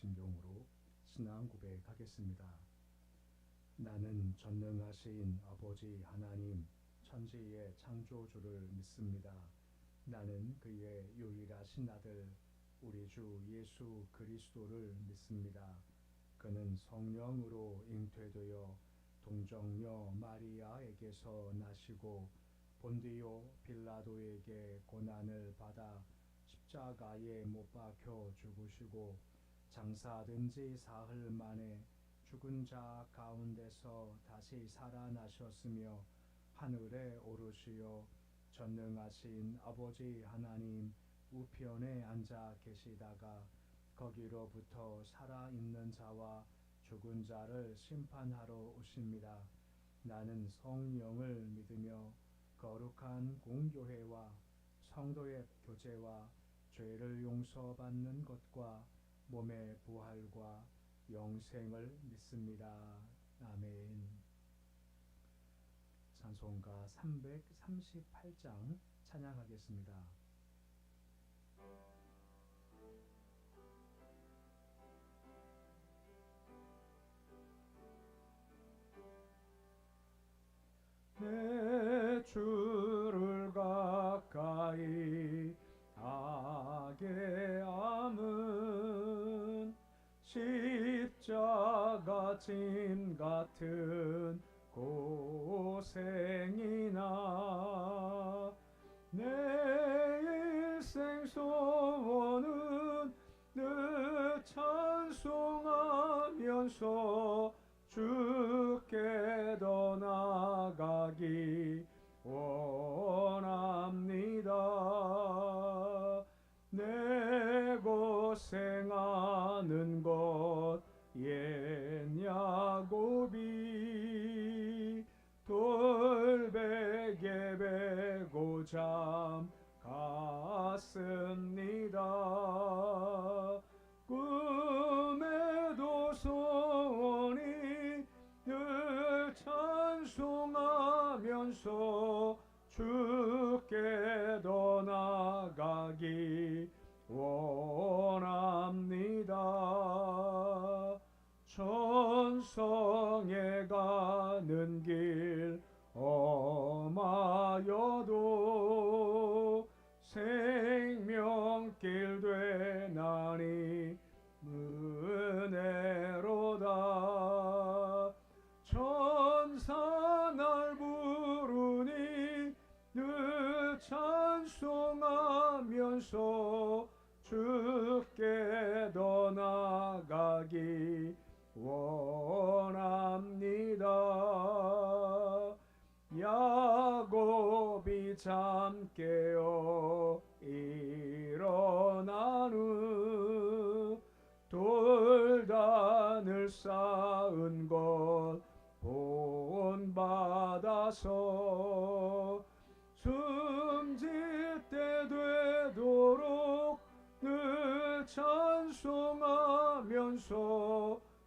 심경으로 신앙 고백하겠습니다. 나는 전능하신 아버지 하나님 천지의 창조주를 믿습니다. 나는 그의 유일하신 아들 우리 주 예수 그리스도를 믿습니다. 그는 성령으로 잉태되어 동정녀 마리아에게서 나시고 본디오 빌라도에게 고난을 받아 십자가에 못 박혀 죽으시고 장사된 지 사흘 만에 죽은 자 가운데서 다시 살아나셨으며 하늘에 오르시어 전능하신 아버지 하나님 우편에 앉아 계시다가 거기로부터 살아있는 자와 죽은 자를 심판하러 오십니다. 나는 성령을 믿으며 거룩한 공교회와 성도의 교제와 죄를 용서받는 것과 몸의 부활과 영생을 믿습니다. 아멘. 찬송가 338장 찬양하겠습니다. 내 주를 가까이 하게 함은 십자가 짐 같은 고생이나 내 일생 소원은 늘 찬송하면서 주께 더 나아가기 원합니다. 내 고생하는 것 옛 야곱이 돌베개 베고 잠 갔습니다. 꿈에도 소원이 늘 찬송하면서 주께 더 나아가기 원합니다. 천성에 가는 길 험하여도 생명길 되나니 은혜로다. 천사 날 부르니 늘 찬송하면서 주께 더 나아가기 원합니다. 야곱이 잠 깨어 일어난 후 돌단을 쌓은 것 본받아서 숨질 때 되도록 늘 찬송하면서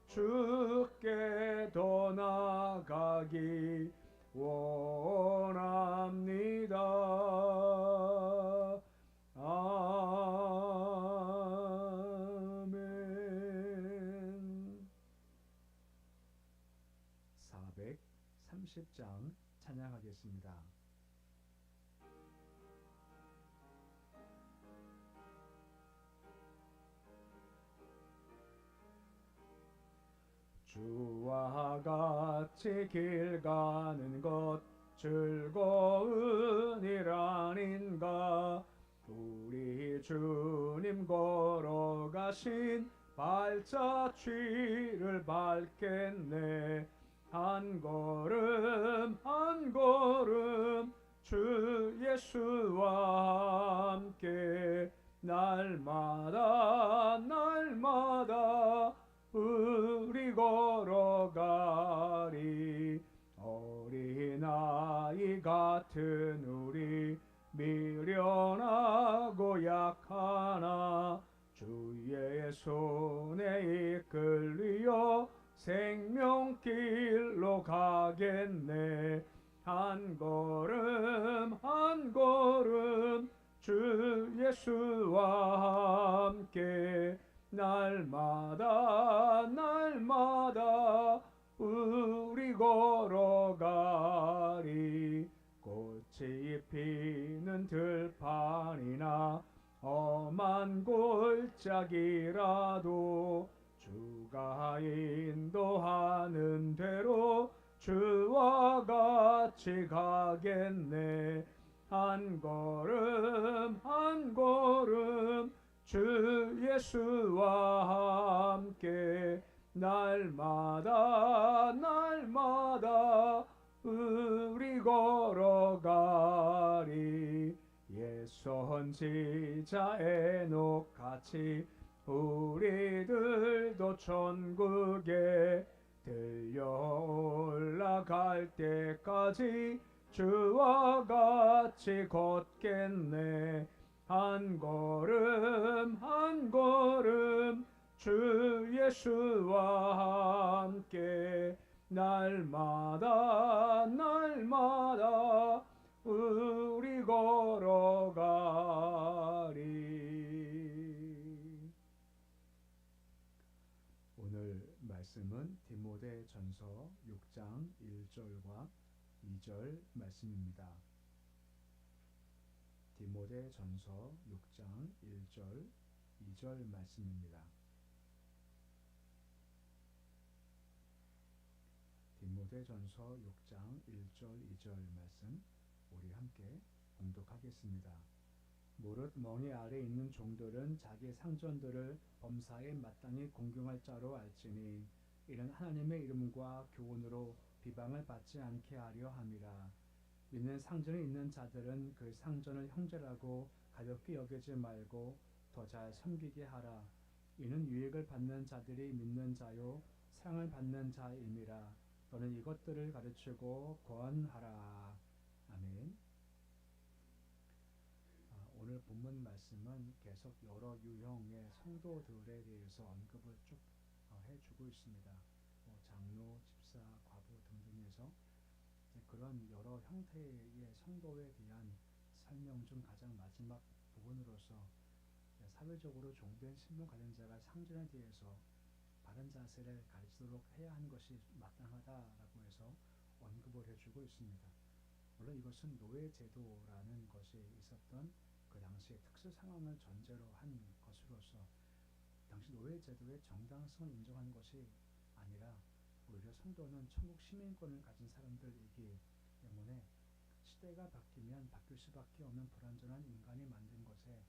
주께 더 나아가기 원합니다. 아멘. 430장 찬양하겠습니다. 주와 같이 길 가는 것 즐거운 일 아닌가. 우리 주님 걸어가신 발자취를 밟겠네. 한 걸음 한 걸음 주 예수와 함께 날마다 날마다 우리 걸어가리. 어린아이 같은 우리 미련하고 약하나 주의 손에 이끌려 생명길로 가겠네. 한 걸음 한 걸음 주 예수와 함께 날마다 날마다 우리 걸어가리. 꽃이 피는 들판이나 험한 골짜기라도 주가 인도하는 대로 주와 같이 가겠네. 한 걸음 한 걸음 주 예수와 함께 날마다 날마다 우리 걸어가리. 옛 선지자 에녹같이 우리들도 천국에 들려 올라갈 때까지 주와 같이 걷겠네. 한 걸음 한 걸음 주 예수와 함께 날마다 날마다 우리 걸어가리. 오늘 말씀은 디모데전서 6장 1절과 2절 말씀입니다. 디모데전서 6장 1절 2절 말씀입니다. 디모데전서 6장 1절 2절 말씀 우리 함께 봉독하겠습니다. 무릇 멍에 아래 있는 종들은 자기 상전들을 범사에 마땅히 공경할 자로 알지니 이는 하나님의 이름과 교훈으로 비방을 받지 않게 하려 함이라. 믿는 상전이 있는 자들은 그 상전을 형제라고 가볍게 여기지 말고 더 잘 섬기게 하라. 이는 유익을 받는 자들이 믿는 자요 사랑을 받는 자임이라. 너는 이것들을 가르치고 권하라. 아멘. 오늘 본문 말씀은 계속 여러 유형의 성도들에 대해서 언급을 쭉 해주고 있습니다. 장로, 집사, 과부 등등에서 그런 여러 형태의 성도에 대한 설명 중 가장 마지막 부분으로서 사회적으로 종된 신분 가진 자가 상전에 대해서 바른 자세를 가르치도록 해야 하는 것이 마땅하다라고 해서 언급을 해주고 있습니다. 물론 이것은 노예 제도라는 것이 있었던 그 당시의 특수 상황을 전제로 한 것으로서 당시 노예 제도의 정당성을 인정하는 것이 아니라 오히려 성도는 천국 시민권을 가진 사람들이기 때문에 시대가 바뀌면 바뀔 수밖에 없는 불완전한 인간이 만든 것에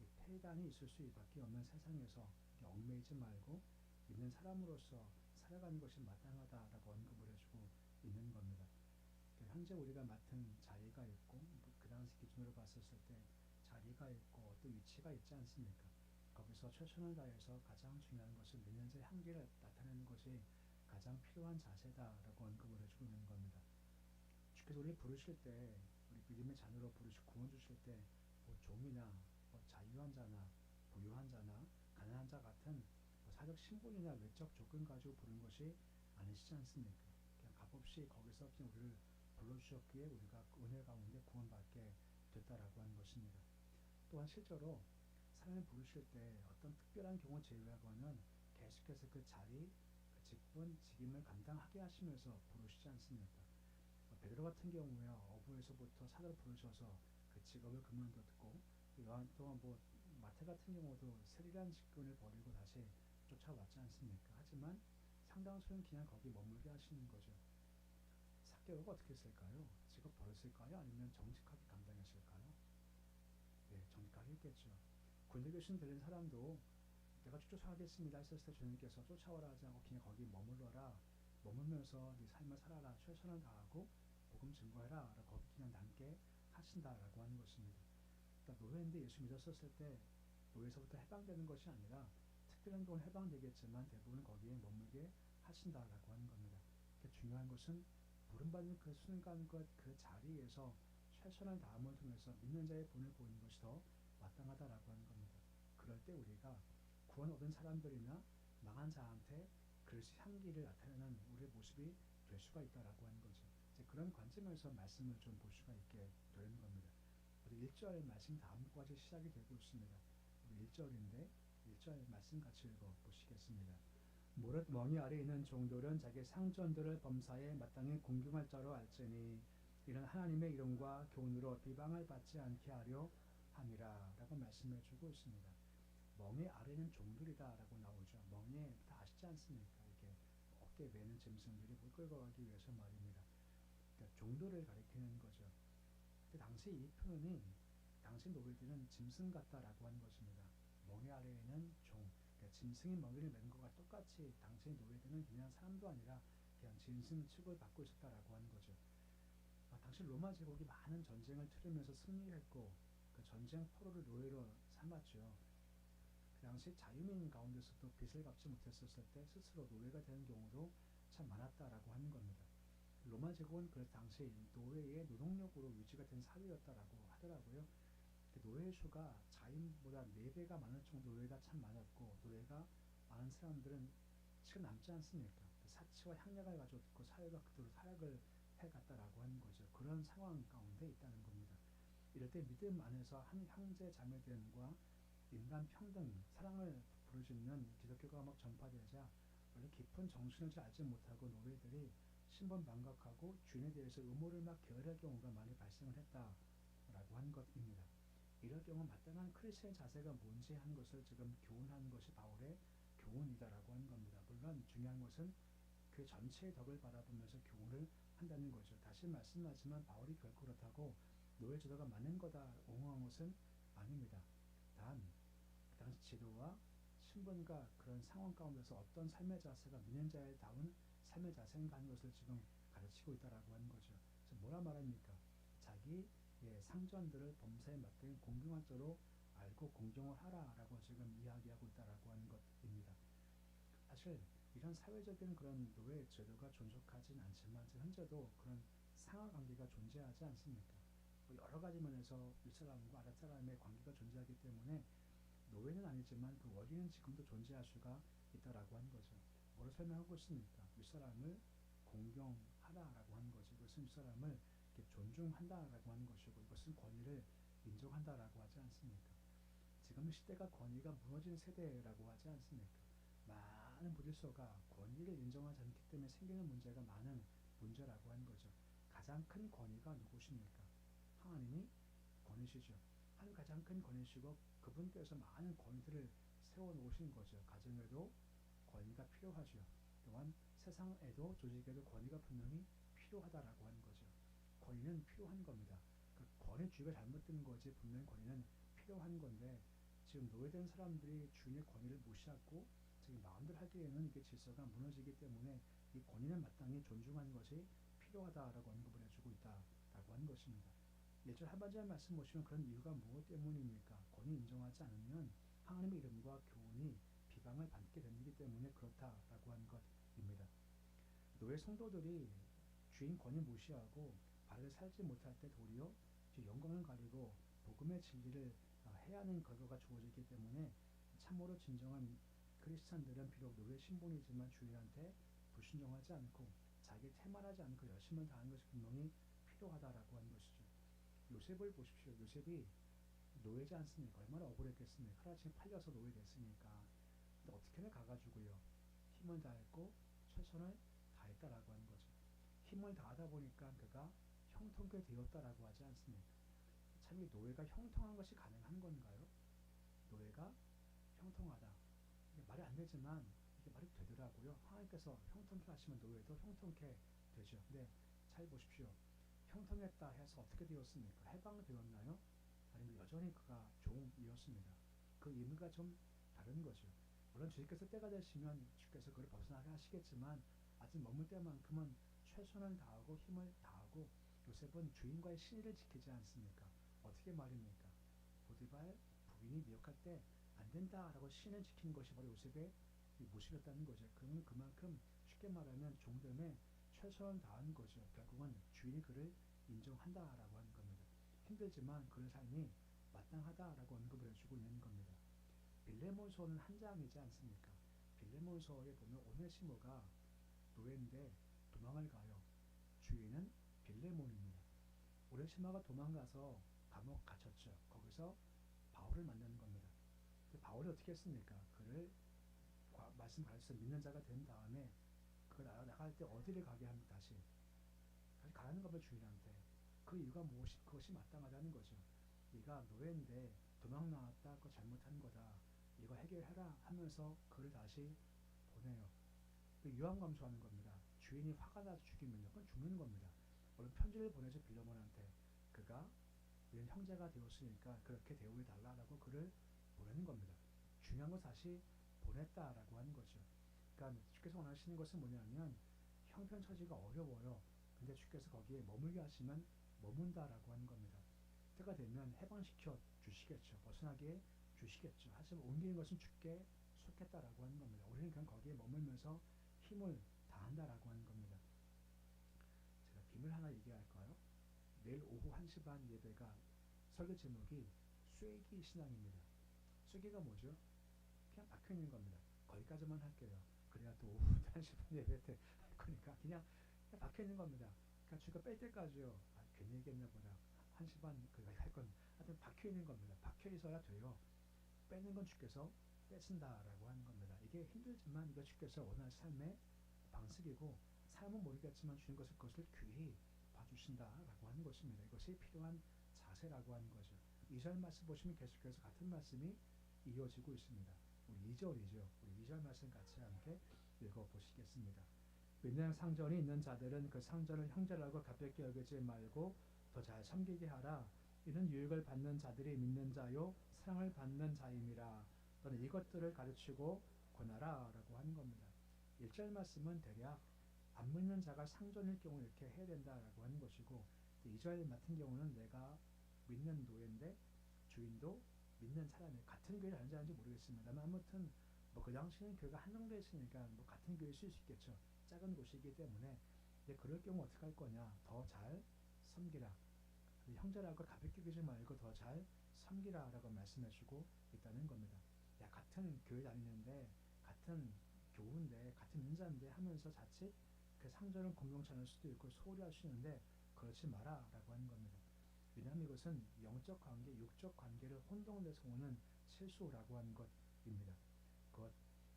이 폐단이 있을 수밖에 없는 세상에서 얽매이지 말고 있는 사람으로서 살아가는 것이 마땅하다라고 언급을 해주고 있는 겁니다. 현재 우리가 맡은 자리가 있고 그 당시 기준으로 봤었을 때 자리가 있고 또 위치가 있지 않습니까? 거기서 최선을 다해서 가장 중요한 것은 믿는 자의 한계를 나타내는 것이 가장 필요한 자세다라고 언급을 해주고 있는 겁니다. 주께서 우리를 부르실 때 우리 믿음의 자녀로 부르시고 구원 주실 때 종이나 자유한 자나 부유한 자나 가난한 자 같은 사적 신분이나 외적 조건 가지고 부른 것이 아니시지 않습니까? 그냥 값없이 거기서 그냥 우리를 불러주셨기에 우리가 은혜 가운데 구원받게 됐다라고 하는 것입니다. 또한 실제로 사람을 부르실 때 어떤 특별한 경우 제외하고는 계속해서 그 자리, 그 직분, 직임을 감당하게 하시면서 부르시지 않습니까? 베드로 같은 경우에 어부에서부터 사도로 부르셔서 그 직업을 그만뒀고 또한 마태 같은 경우도 세리란 직분을 버리고 다시 쫓아왔지 않습니까? 하지만 상당수는 그냥 거기 머물게 하시는 거죠. 삭개오가 어떻게 했을까요? 직업 버렸을까요? 아니면 정직하게 감당했을까요? 네, 정직하게 했겠죠. 군대 교신 들린 사람도 내가 쫓아가겠습니다 했을 때 주님께서 쫓아오라 하지 않고 그냥 거기 머물면서 네 삶을 살아라, 최선을 다하고 복음 증거해라 라고 거기 그냥 남게 하신다라고 하는 것입니다. 그러니까 노예인데 예수 믿었었을 때 노예에서부터 해방되는 것이 아니라 특별한 경우는 해방되겠지만 대부분 거기에 머물게 하신다라고 하는 겁니다. 중요한 것은 부름받는 그 순간과 그 자리에서 최선을 다함을 통해서 믿는 자의 본을 보이는 것이 더 마땅하다라고 하는 겁니다. 그럴 때 우리가 구원 얻은 사람들이나 망한 자한테 그릇이 향기를 나타내는 우리의 모습이 될 수가 있다라고 하는 거죠. 이제 그런 관점에서 말씀을 좀 볼 수가 있게 되는 겁니다. 우리 1절 말씀 다음까지 시작이 되고 있습니다. 우리 1절인데 1절 말씀 같이 읽어보시겠습니다. 무릇 멍이 아래 있는 종들은 자기 상전들을 범사에 마땅히 공경할 자로 알지니 이는 하나님의 이름과 교훈으로 비방을 받지 않게 하려 함이라 라고 말씀해 주고 있습니다. 멍에 아래는 종들이다 라고 나오죠. 멍에 다 아시지 않습니까? 이렇게 어깨에 매는 짐승들이 물 끌고 가기 위해서 말입니다. 그러니까 종들을 가리키는 거죠. 그 당시 이 표현이 당시 노예들은 짐승 같다라고 하는 것입니다. 멍에 아래에는 종, 그러니까 짐승이 멍에를 맨 것과 똑같이 당시 노예들은 그냥 사람도 아니라 그냥 짐승 취급을 받고 있었다라고 하는 거죠. 당시 로마 제국이 많은 전쟁을 치르면서 승리했고 그 전쟁 포로를 노예로 삼았죠. 그 당시 자유민 가운데서도 빚을 갚지 못했었을 때 스스로 노예가 되는 경우도 참 많았다라고 하는 겁니다. 로마 제국은 그 당시 노예의 노동력으로 유지가 된 사회였다라고 하더라고요. 노예 수가 자인보다 4배가 많을 정도 노예가 참 많았고 노예가 많은 사람들은 지금 남지 않습니까? 사치와 향락을 가졌고 사회가 그대로 타락을 해갔다라고 하는 거죠. 그런 상황 가운데 있다는 겁니다. 이럴 때 믿음 안에서 한 형제 자매됨과 인간 평등, 사랑을 부르짖는 기독교가 막 전파되자 원래 깊은 정신을 잘 알지 못하고 노예들이 신분반각하고 주인에 대해서 의무를 막 게으를 경우가 많이 발생을 했다라고 하는 것입니다. 이럴 경우 마땅한 크리스천의 자세가 뭔지 하는 것을 지금 교훈하는 것이 바울의 교훈이다라고 하는 겁니다. 물론 중요한 것은 그 전체의 덕을 바라보면서 교훈을 한다는 거죠. 다시 말씀하지만 바울이 결코 그렇다고 노예 제도가 맞는 거다 옹호한 것은 아닙니다. 단 그 당시 제도와 신분과 그런 상황 가운데서 어떤 삶의 자세가 믿는 자에 다운 삶의 자세인가 하는 것을 지금 가르치고 있다라고 하는 거죠. 그래서 뭐라 말합니까? 자기 상전들을 범사에 맞게 공경할 자로 알고 공경을 하라라고 지금 이야기하고 있다라고 하는 것입니다. 사실 이런 사회적인 그런 노예 제도가 존속하진 않지만 현재도 그런 상하 관계가 존재하지 않습니까? 여러 가지 면에서 윗사람과 아랫사람의 관계가 존재하기 때문에 노예는 아니지만 그 원리는 지금도 존재할 수가 있다라고 하는 거죠. 뭐를 설명하고 있습니까? 윗사람을 공경하라라고 하는 거죠. 이것은 윗사람을 존중한다라고 하는 것이고 이것은 권위를 인정한다라고 하지 않습니까? 지금 시대가 권위가 무너진 세대라고 하지 않습니까? 많은 부질서가 권위를 인정하지 않기 때문에 생기는 문제가 많은 문제라고 하는 거죠. 가장 큰 권위가 누구십니까? 하나님이 권위시죠. 하나님 가장 큰 권위시고 그분께서 많은 권위들을 세워놓으신 거죠. 가정에도 권위가 필요하죠. 또한 세상에도 조직에도 권위가 분명히 필요하다라고 하는 거죠. 권위는 필요한 겁니다. 그 권위 주의가 잘못된 거지 분명히 권위는 필요한 건데 지금 노예된 사람들이 주인의 권위를 무시하고 지금 마음대로 하기에는 이게 질서가 무너지기 때문에 이 권위는 마땅히 존중하는 것이 필요하다라고 언급을 해주고 있다라고 하는 것입니다. 1절 하반절 말씀 보시면 그런 이유가 무엇 때문입니까? 권위 인정하지 않으면 하나님의 이름과 교훈이 비방을 받게 되기 때문에 그렇다라고 하는 것입니다. 노예 성도들이 주인 권위 무시하고 바르게 살지 못할 때 도리어 영광을 가리고 복음의 진리를 해야 하는 결과가 주어지기 때문에 참으로 진정한 크리스찬들은 비록 노예 신분이지만 주인한테 불순종하지 않고 자기 태만하지 않고 열심을 다하는 것이 분명히 필요하다라고 하는 것이죠. 요셉을 보십시오. 요셉이 노예지 않습니까? 얼마나 억울했겠습니까? 하나씩 팔려서 노예됐으니까. 근데 어떻게든 가가지고요. 힘을 다했고 최선을 다했다라고 하는 거죠. 힘을 다하다 보니까 그가 형통케 되었다라고 하지 않습니까? 참 이 노예가 형통한 것이 가능한 건가요? 노예가 형통하다. 이게 말이 안 되지만 이게 말이 되더라고요. 하나님께서 형통케 하시면 노예도 형통케 되죠. 근데 잘 보십시오. 형통했다 해서 어떻게 되었습니까? 해방되었나요? 아니면 여전히 그가 종이었습니다. 그 의미가 좀 다른 거죠. 물론 주님께서 때가 되시면 주께서 그를 벗어나게 하시겠지만 아직 머물 때만큼은 최선을 다하고 힘을 다하고 요셉은 주인과의 신의를 지키지 않습니까? 어떻게 말입니까? 보디발 부인이 미혹할 때 안 된다라고 신을 지키는 것이 바로 요셉의 모습이었다는 거죠. 그는 그만큼 쉽게 말하면 종됨에 최선을 다한 거죠. 결국은 주인이 그를 인정한다라고 하는 겁니다. 힘들지만 그의 삶이 마땅하다라고 언급을 해주고 있는 겁니다. 빌레몬서는 한 장이지 않습니까? 빌레몬서에 보면 오네시모가 노예인데 도망을 가요. 주인은 빌레몬입니다. 오네시모가 도망가서 감옥 갇혔죠. 거기서 바울을 만나는 겁니다. 바울이 어떻게 했습니까? 그를 말씀 가르쳐서 믿는 자가 된 다음에 그 나갈 때 어디를 가게 합니까? 다시 가라는 겁니다. 주인한테. 그 이유가 무엇이 그것이 마땅하다는 거죠. 네가 노예인데 도망 나왔다. 그거 잘못한 거다. 이거 해결해라 하면서 그를 다시 보내요. 그 유한 감수하는 겁니다. 주인이 화가 나서 죽이면요. 그건 죽는 겁니다. 물론 편지를 보내서 빌레몬한테 그가 우리는 형제가 되었으니까 그렇게 대우해 달라라고 그를 보내는 겁니다. 중요한 건 다시 보냈다라고 하는 거죠. 그러니까 주께서 원하시는 것은 뭐냐면 형편처지가 어려워요. 근데 주께서 거기에 머물게 하시면 머문다라고 하는 겁니다. 때가 되면 해방시켜 주시겠죠. 벗어나게 주시겠죠. 하지만 옮기는 것은 주께 속했다라고 하는 겁니다. 우리는 그냥 거기에 머물면서 힘을 다한다라고 하는 겁니다. 제가 비밀 하나 얘기할까요? 내일 오후 1시 반 예배가 설교 제목이 쐐기 신앙입니다. 쐐기가 뭐죠? 그냥 박혀있는 겁니다. 거기까지만 할게요. 그래야 또 오후 1시 반 예배 때 할 거니까 그냥 박혀있는 겁니다. 그러니까 주가 뺄 때까지요. 괜히 얘기했나 보다. 1시 반 그거 할 건 하여튼 박혀있는 겁니다. 박혀있어야 돼요. 빼는 건 주께서 떼신다라고 하는 겁니다. 이게 힘들지만 이거 주께서 원하는 삶의 방식이고 삶은 모르겠지만 주는 것을 그것을 귀히 봐주신다라고 하는 것입니다. 이것이 필요한 자세라고 하는 거죠. 2절 말씀 보시면 계속해서 같은 말씀이 이어지고 있습니다. 우리 2절이죠. 우리 2절 말씀 같이 함께 읽어보시겠습니다. 믿는 상전이 있는 자들은 그 상전을 형제라고 가볍게 여기지 말고 더 잘 섬기게 하라. 이는 유익을 받는 자들이 믿는 자요 사랑을 받는 자임이라. 너는 이것들을 가르치고 권하라 라고 하는 겁니다. 1절 말씀은 대략 안 믿는 자가 상전일 경우 이렇게 해야 된다라고 하는 것이고 2절 같은 경우는 내가 믿는 노예인데 주인도 믿는 사람이 같은 교회를 다니는지 모르겠습니다만 아무튼 뭐 그 당시에는 교회가 한정되어 있으니까 뭐 같은 교회일 수 있겠죠. 작은 곳이기 때문에 근데 그럴 경우 어떻게 할 거냐 더 잘 섬기라. 형제라고 가볍게 여기지 말고 더 잘 섬기라라고 말씀해주고 있다는 겁니다. 야 같은 교회 다니는데 같은 교우인데 같은 인자인데 하면서 자칫 그 상전을 공동체 않을 수도 있고 소홀히 할 수 있는데 그렇지 마라라고 하는 겁니다. 왜냐하면 이것은 영적 관계, 육적 관계를 혼동돼서 오는 실수라고 하는 것입니다. 그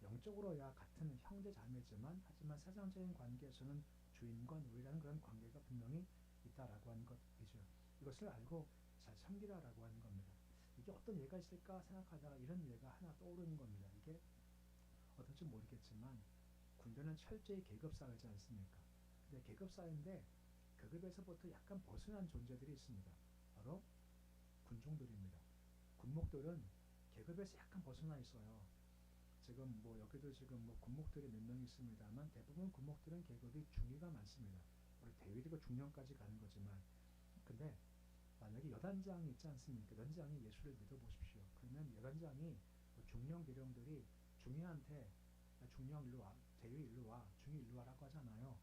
영적으로야 같은 형제 자매지만 하지만 세상적인 관계에서는 주인과 노예라는 그런 관계가 분명히 있다라고 하는 것이죠. 이것을 알고 잘 섬기라라고 하는 겁니다. 이게 어떤 예가 있을까 생각하다가 이런 예가 하나 떠오르는 겁니다. 이게 어떨지 모르겠지만 군대는 철저히 계급 사회지 않습니까? 근데 계급 사회인데 계급에서부터 약간 벗어난 존재들이 있습니다. 바로 군종들입니다. 군목들은 계급에서 약간 벗어나 있어요. 지금 뭐 여기도 지금 뭐 군목들이 몇 명 있습니다만 대부분 군목들은 계급이 중위가 많습니다. 우리 대위리고 중령까지 가는 거지만 근데 만약에 여단장이 있지 않습니까? 여단장이 예수를 믿어보십시오. 그러면 여단장이 뭐 중령 계령들이 중위한테 중령 일로 와, 대위 일로 와, 중위 일로 와라고 하잖아요.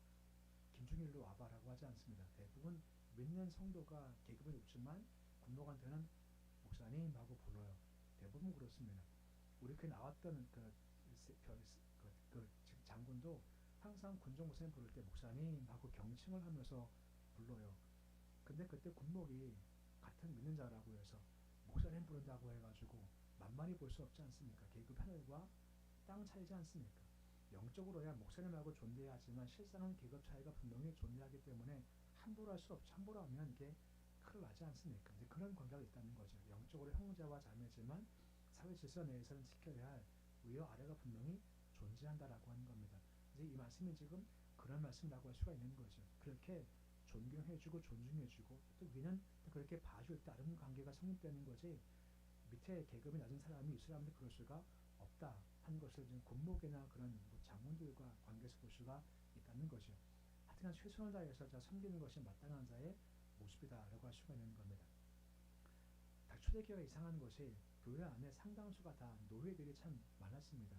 김중희 일로 와봐라고 하지 않습니다. 대부분 믿는 성도가 계급은 높지만 군목한테는 목사님하고 불러요. 대부분 그렇습니다. 우리 그 나왔던 그 장군도 항상 군종 목사님 부를 때 목사님하고 경칭을 하면서 불러요. 근데 그때 군목이 같은 믿는 자라고 해서 목사님 부른다고 해가지고 만만히 볼 수 없지 않습니까? 계급 하늘과 땅 차이지 않습니까? 영적으로야 목사님하고 존재하지만 실상은 계급 차이가 분명히 존재하기 때문에 함부로 할 수 없죠. 함부로 하면 이게 큰일 나지 않습니까? 이제 그런 관계가 있다는 거죠. 영적으로 형제와 자매지만 사회 질서 내에서는 지켜야 할 위와 아래가 분명히 존재한다라고 하는 겁니다. 이제 이 말씀이 지금 그런 말씀이라고 할 수가 있는 거죠. 그렇게 존경해주고 존중해주고 또 위는 또 그렇게 봐줄 때 다른 관계가 성립되는 거지 밑에 계급이 낮은 사람이 이 사람한테 그럴 수가 없다 하는 것을 지금 군목이나 그런 뭐 장군들과 관계에서 볼 수가 있다는 거죠. 하여튼 최선을 다해서 섬기는 것이 마땅한 자의 모습이다라고 할 수가 있는 겁니다. 초대교회가 이상한 것이 교회 안에 상당수가 다 노예들이 참 많았습니다.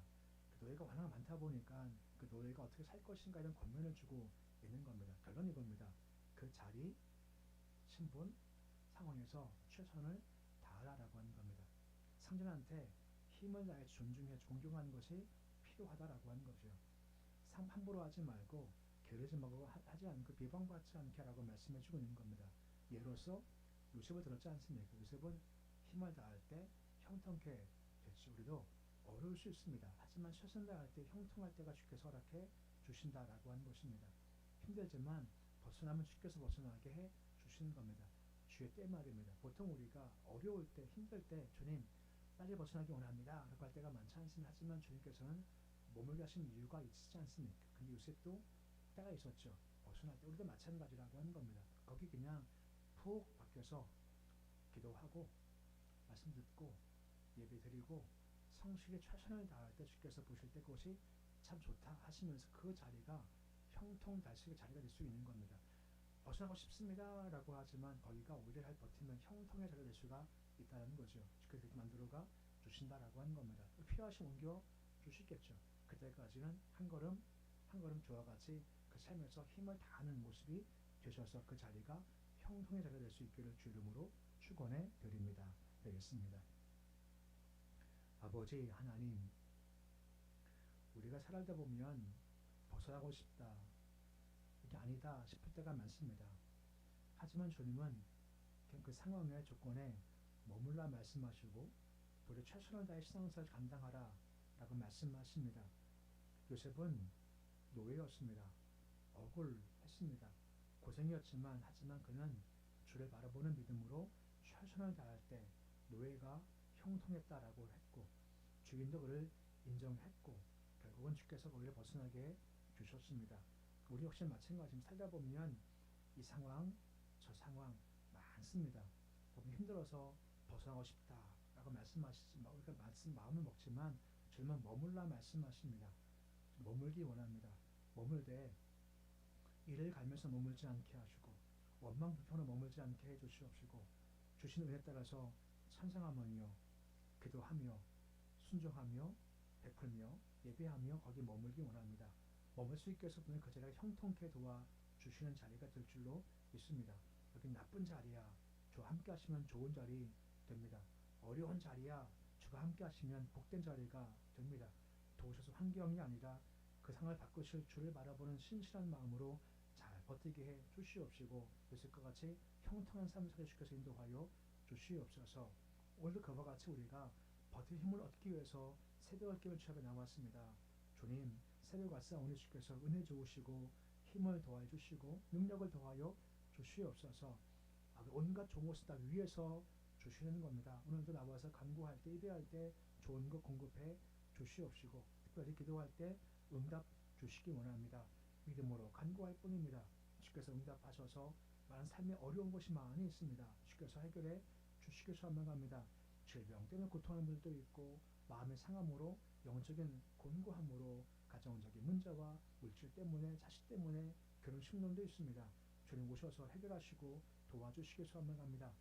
그 노예가 워낙 많다 보니까 그 노예가 어떻게 살 것인가 이런 권면을 주고 있는 겁니다. 결론이 이겁니다. 그 자리, 신분, 상황에서 최선을 다하라라고 하는 겁니다. 상전한테 힘을 다해 존중해 존경하는 것이 필요하다라고 하는 거죠. 함부로 하지 말고 게으르지 말고 하지 않고 비방받지 않게라고 말씀해 주고 있는 겁니다. 예로서 요셉을 들었지 않습니까? 요셉은 힘을 다할 때 형통케 마찬가지죠. 우리도 어려울 수 있습니다. 하지만 최선 다할 때 형통할 때가 주께서 허락해 주신다라고 하는 것입니다. 힘들지만 벗어나면 주께서 벗어나게 해 주시는 겁니다. 주의 때 말입니다. 보통 우리가 어려울 때, 힘들 때 주님 빨리 벗어나기 원합니다 라고 할 때가 많지 않습니다. 하지만 주님께서는 머물게 하신 이유가 있지 않습니까? 근데 요새 또 때가 있었죠. 벗어날 때 우리도 마찬가지라고 하는 겁니다. 거기 그냥 푹 박혀서 기도하고 말씀 듣고 예배 드리고 성실히 최선을 다할 때 주께서 보실 때 그것이 참 좋다 하시면서 그 자리가 형통달식의 자리가 될 수 있는 겁니다. 벗어나고 싶습니다 라고 하지만 거기가 오히려 잘 버티면 형통의 자리가 될 수가 있다는 거죠. 주께서 그렇게 만들어가 주신다라고 하는 겁니다. 필요하시면 옮겨 주시겠죠. 그때까지는 한 걸음 한 걸음 저와 같이 그 삶에서 힘을 다하는 모습이 되셔서 그 자리가 형통의 자리가 될 수 있기를 주 이름으로 축원해 드립니다. 되겠습니다. 아버지 하나님, 우리가 살아다 보면 벗어나고 싶다, 이게 아니다 싶을 때가 많습니다. 하지만 주님은 그 상황의 조건에 머물라 말씀하시고 우리 최선을 다해 신앙생활 감당하라 라고 말씀하십니다. 요셉은 노예였습니다. 억울했습니다. 고생이었지만 하지만 그는 주를 바라보는 믿음으로 최선을 다할 때 노예가 형통했다라고 했고 주인도 그를 인정했고 결국은 주께서 거기를 벗어나게 주셨습니다. 우리 역시 마찬가지입니다. 살다 보면 이 상황 저 상황 많습니다. 보면 힘들어서 벗어나고 싶다라고 말씀하시지만 우리가 마음을 먹지만 주님은 머물라 말씀하십니다. 머물기 원합니다. 머물되 이를 갈면서 머물지 않게 하시고 원망 불평으로 머물지 않게 해주시옵시고 주신 은혜에 따라서 찬송하며 기도하며 순종하며 베풀며 예배하며 거기 머물기 원합니다. 머물 수 있게 해서 그 자리가 형통케 도와주시는 자리가 될 줄로 믿습니다. 여기 나쁜 자리야 주와 함께 하시면 좋은 자리 됩니다. 어려운 자리야 주가 함께 하시면 복된 자리가 됩니다. 도우셔서 환경이 아니라 그 상을 바꾸실 주를 바라보는 신실한 마음으로 잘 버티게 해 주시옵시고 요셉과 같이 형통한 삶을 살려 주께서 인도하여 주시옵소서. 오늘도 그와 같이 우리가 버틸 힘을 얻기 위해서 새벽을 깨면 취하게 나왔습니다. 주님 새벽 왔사오니 주께서 은혜 주시고 힘을 더하여 주시고 능력을 더하여 주시옵소서. 온갖 좋은 것을 다 위에서 주시는 겁니다. 오늘도 나와서 간구할 때 예배할 때 좋은 것 공급해 주시옵시고 특별히 기도할 때 응답 주시기 원합니다. 믿음으로 간구할 뿐입니다. 주께서 응답하셔서 많은 삶에 어려운 것이 많이 있습니다. 주께서 해결해 주시기 소망합니다. 질병 때문에 고통하는 분들도 있고 마음의 상함으로 영적인 곤고함으로 가정적인 문제와 물질 때문에 자식 때문에 결혼 심론도 있습니다. 주님 오셔서 해결하시고 도와주시기 소망합니다.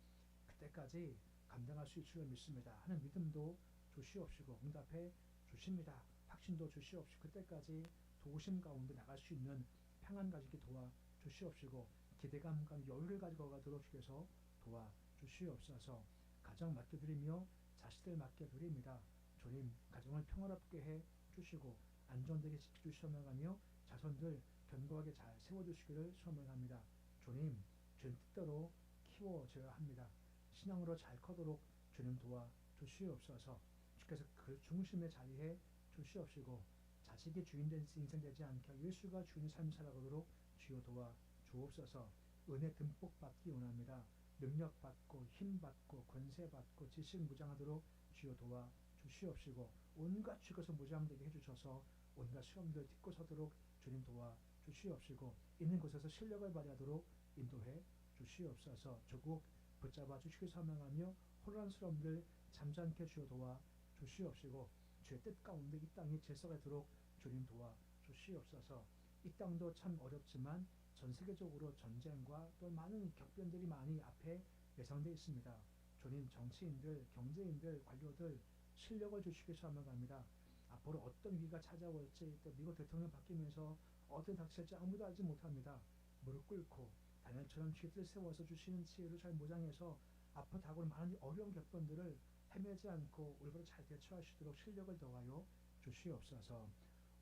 그때까지 감당할 수 있을 줄 믿습니다. 하는 믿음도 주시옵시고 응답해 주십니다. 확신도 주시옵시고 그때까지 도우심 가운데 나갈 수 있는 평안 가지게 도와주시옵시고 기대감과 여유를 가지고 가도록 주께서 도와주시옵소서. 가정 맡겨드리며 자식들 맡겨드립니다. 주님 가정을 평화롭게 해 주시고 안전되게 지켜주시며 자손들 견고하게 잘 세워주시기를 소망합니다. 주님 주님 뜻대로 키워줘야 합니다. 신앙으로 잘 커도록 주님 도와주시옵소서. 주께서 그 중심에 자리해 주시옵시고 자식이 주인된 인생 되지 않게 예수가 주인의 삶을 살아가도록 주여 도와주옵소서. 은혜 듬뿍 받기 원합니다. 능력 받고 힘 받고 권세 받고 지식 무장하도록 주여 도와주시옵시고 온갖 주께서 무장되게 해주셔서 온갖 시험들 딛고 서도록 주님 도와주시옵시고 있는 곳에서 실력을 발휘하도록 인도해 주시옵소서. 조국 붙잡아 주시기 소망하며 혼란스러움들 잠잠케 주여 도와주시옵시고 주의 뜻 가운데 이 땅이 질서가도록 주님 도와주시옵소서. 이 땅도 참 어렵지만 전 세계적으로 전쟁과 또 많은 격변들이 많이 앞에 예상되어 있습니다. 주님 정치인들, 경제인들, 관료들 실력을 주시기 소망합니다. 앞으로 어떤 위기가 찾아올지 또 미국 대통령 바뀌면서 어떤 닥칠지 아무도 알지 못합니다. 무릎 꿇고 다니엘처럼 쥐들 세워서 주시는 지혜를 잘 모장해서 앞으로 다가올 많은 어려운 격변들을 헤매지 않고 올바로 잘 대처하시도록 실력을 더하여 주시옵소서.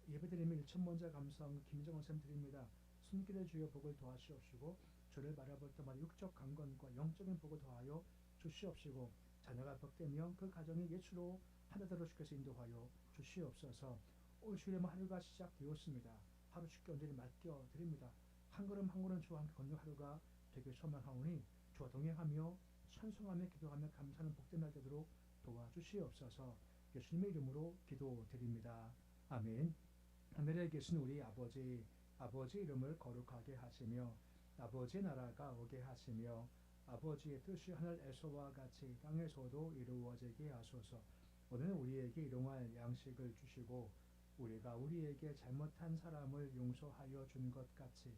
예배드리며 1,000번째 감사함 김정은 쌤 드립니다. 숨기를 주여 복을 도와주시옵시고 주를 바라볼 때마다 육적 강건과 영적인 복을 더하여 주시옵시고 자녀가 복되며 그 가정이 예수로 하늘대로 주께서 인도하여 주시옵소서. 올 주일의 하루가 시작되었습니다. 하루 주께 온전히 맡겨드립니다. 한 걸음 한 걸음 주와 함께 걷는 하루가 되길 소망하오니 주와 동행하며 찬송하며 기도하며 감사하는 복된 날 되도록 도와주시옵소서. 예수님의 이름으로 기도드립니다. 아멘. 하늘에 계신 우리 아버지, 아버지 이름을 거룩하게 하시며 아버지의 나라가 오게 하시며 아버지의 뜻이 하늘에서와 같이 땅에서도 이루어지게 하소서. 오늘 우리에게 일용할 양식을 주시고 우리가 우리에게 잘못한 사람을 용서하여 준 것 같이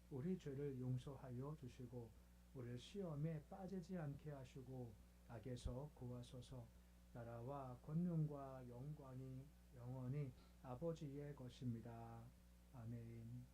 우리 죄를 용서하여 주시고 우리를 시험에 빠지지 않게 하시고 악에서 구하소서. 나라와 권능과 영광이 영원히 아버지의 것입니다. 아멘.